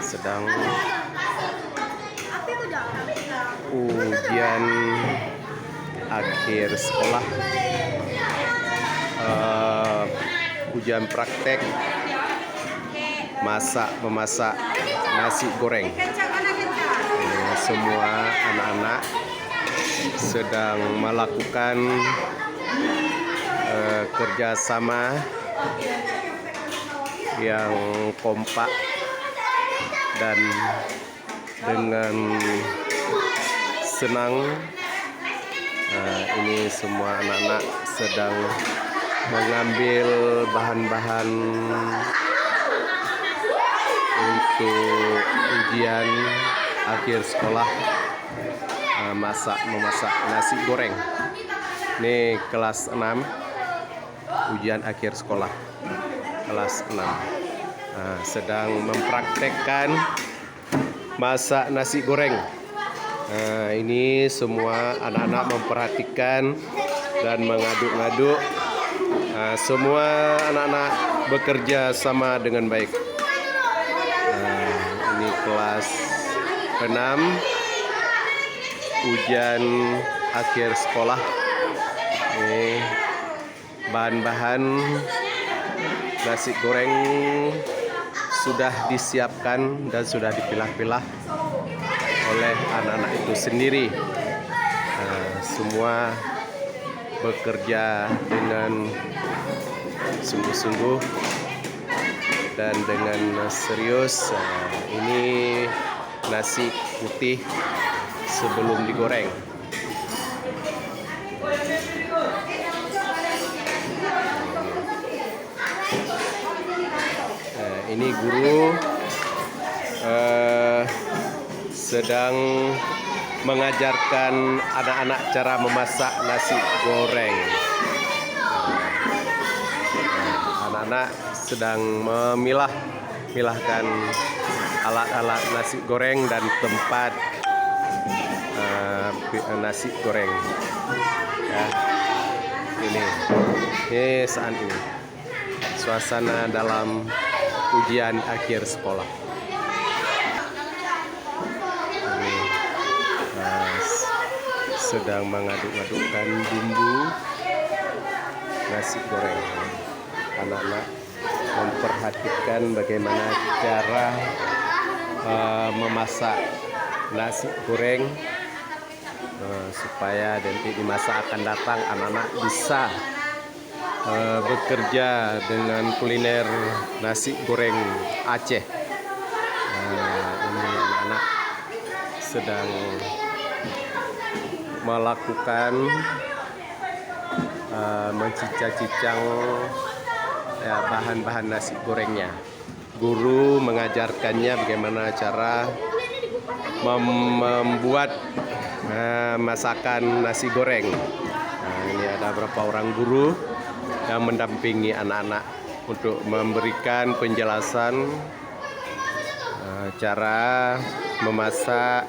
sedang ujian akhir sekolah, ujian praktek memasak nasi goreng. Semua anak-anak sedang melakukan kerjasama yang kompak dan dengan senang. Ini semua anak-anak sedang mengambil bahan-bahan untuk ujian akhir sekolah, memasak nasi goreng. Ini kelas 6, ujian akhir sekolah kelas 6, sedang mempraktekkan masak nasi goreng. Ini semua anak-anak memperhatikan dan mengaduk-aduk. Semua anak-anak bekerja sama dengan baik. Ini kelas 6, ujian akhir sekolah. Ini bahan-bahan nasi goreng sudah disiapkan dan sudah dipilah-pilah oleh anak-anak itu sendiri. Semua bekerja dengan sungguh-sungguh dan dengan serius. Ini nasi putih sebelum digoreng. Ini guru sedang mengajarkan anak-anak cara memasak nasi goreng. Anak-anak sedang memilahkan alat-alat nasi goreng dan tempat nasi goreng. Ini saat ini suasana dalam ujian akhir sekolah. Sedang mengaduk-adukkan bumbu nasi goreng. Anak-anak memperhatikan bagaimana cara memasak nasi goreng, supaya nanti di masa akan datang anak-anak bisa bekerja dengan kuliner nasi goreng Aceh. Ini anak-anak sedang melakukan mencicah-cicang bahan-bahan nasi gorengnya. Guru mengajarkannya bagaimana cara membuat masakan nasi goreng. Ini ada beberapa orang guru yang mendampingi anak-anak untuk memberikan penjelasan cara memasak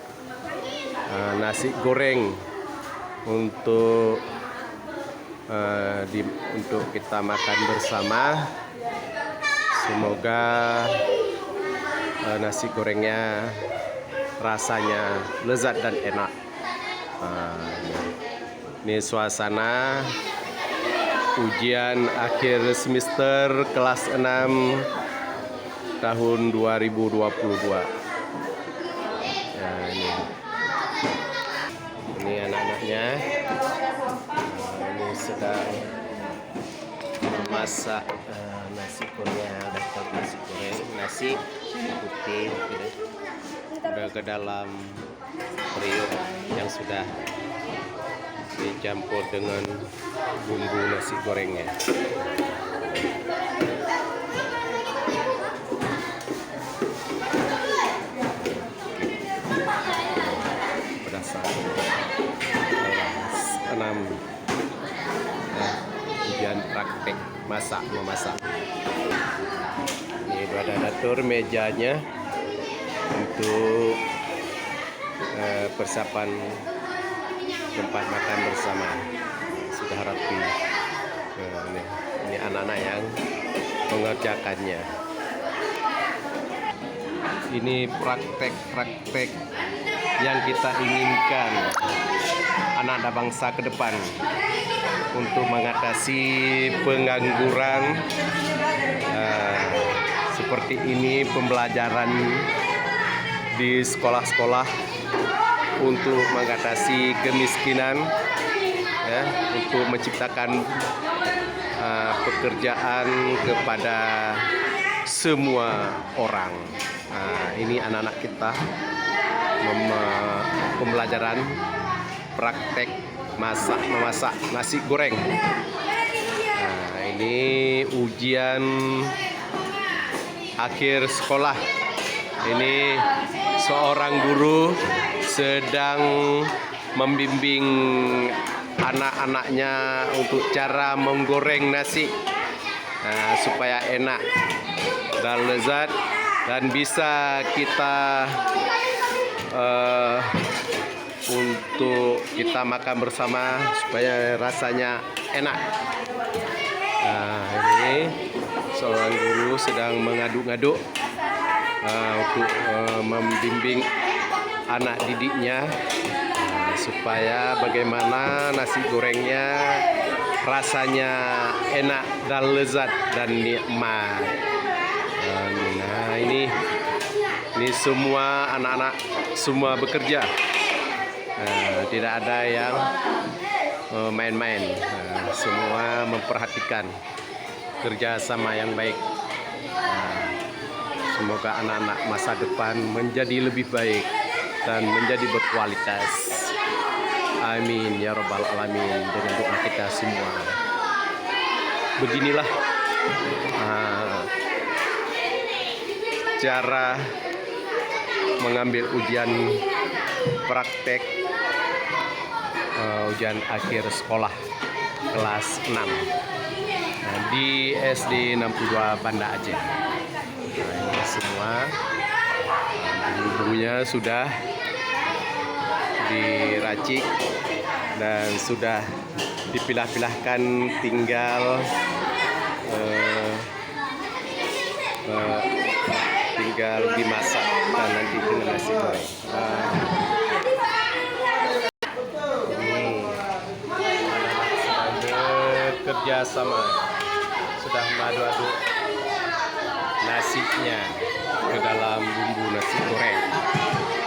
nasi goreng untuk kita makan bersama. Semoga nasi gorengnya rasanya lezat dan enak. Ini suasana ujian akhir semester kelas 6 tahun 2022. Ini anak-anaknya. Ini sedang memasak nasi goreng. Nasi goreng, nasi putih udah ke dalam periuk yang sudah dicampur dengan bumbu nasi gorengnya. Berdasarkan kelas 6, ujian praktek memasak. Ini ada dapur mejanya untuk persiapan tempat makan bersama. Sudah rapi. Ini anak-anak yang mengerjakannya. Ini praktek-praktek yang kita inginkan anak-anak bangsa ke depan untuk mengatasi pengangguran. Seperti ini pembelajaran di sekolah-sekolah untuk mengatasi kemiskinan, ya, untuk menciptakan pekerjaan kepada semua orang. Ini anak-anak kita pembelajaran praktek memasak nasi goreng. Ini ujian akhir sekolah. Ini seorang guru sedang membimbing anak-anaknya untuk cara menggoreng nasi supaya enak dan lezat dan bisa kita untuk kita makan bersama supaya rasanya enak. Ini seorang guru sedang mengaduk-ngaduk untuk membimbing anak didiknya supaya bagaimana nasi gorengnya rasanya enak dan lezat dan nikmat. Nah, ini semua anak-anak semua bekerja, tidak ada yang main-main, semua memperhatikan kerjasama yang baik. Semoga anak-anak masa depan menjadi lebih baik dan menjadi berkualitas. Amin ya rabbal alamin, dengan doa kita semua. Beginilah cara mengambil ujian praktek ujian akhir sekolah kelas 6 di SD 62 Banda Aceh. Ini semua bumbunya sudah diracik dan sudah dipilah-pilahkan, tinggal dimasak dan nanti dengan nasi goreng. Bekerja sama, sudah mengadu-aduk nasinya ke dalam bumbu nasi goreng.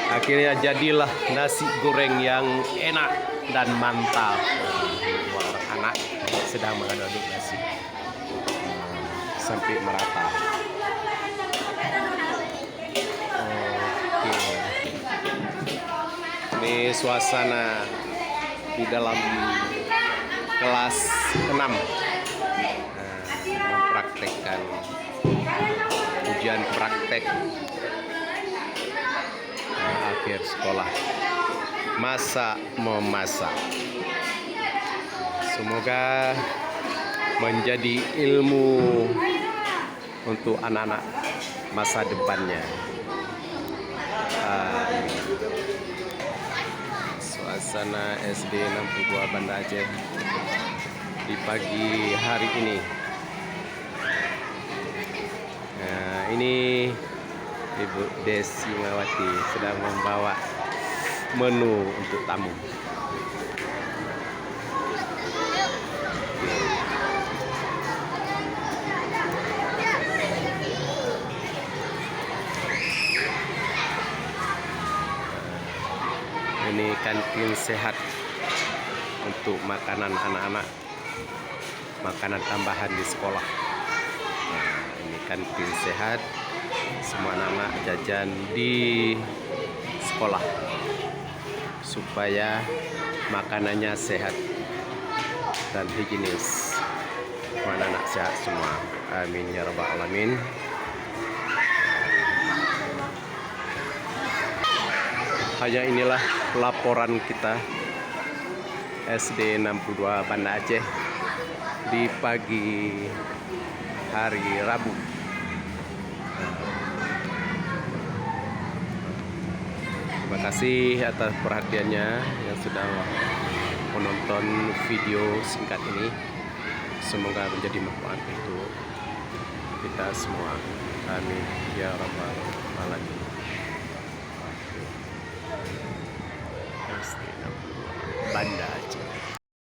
Akhirnya jadilah nasi goreng yang enak dan mantap. Dua orang anak sedang mengaduk-aduk nasi sampai merata. Ini suasana di dalam kelas 6 mempraktekkan ujian praktek akhir sekolah masak memasak. Semoga menjadi ilmu untuk anak-anak masa depannya. Suasana SD 62 Banda Aceh di pagi hari ini. Ini Ibu Desi Mawati sedang membawa menu untuk tamu. Ini kantin sehat untuk makanan anak-anak, makanan tambahan di sekolah. Ini kantin sehat, semua anak-anak jajan di sekolah supaya makanannya sehat dan higienis. Semua anak sehat semua. Amin ya rabbal alamin. Hanya inilah laporan kita SD 62 Banda Aceh di pagi hari Rabu. Terima kasih atas perhatiannya yang sudah menonton video singkat ini. Semoga menjadi manfaat untuk kita semua. Amin ya rabbal alamin.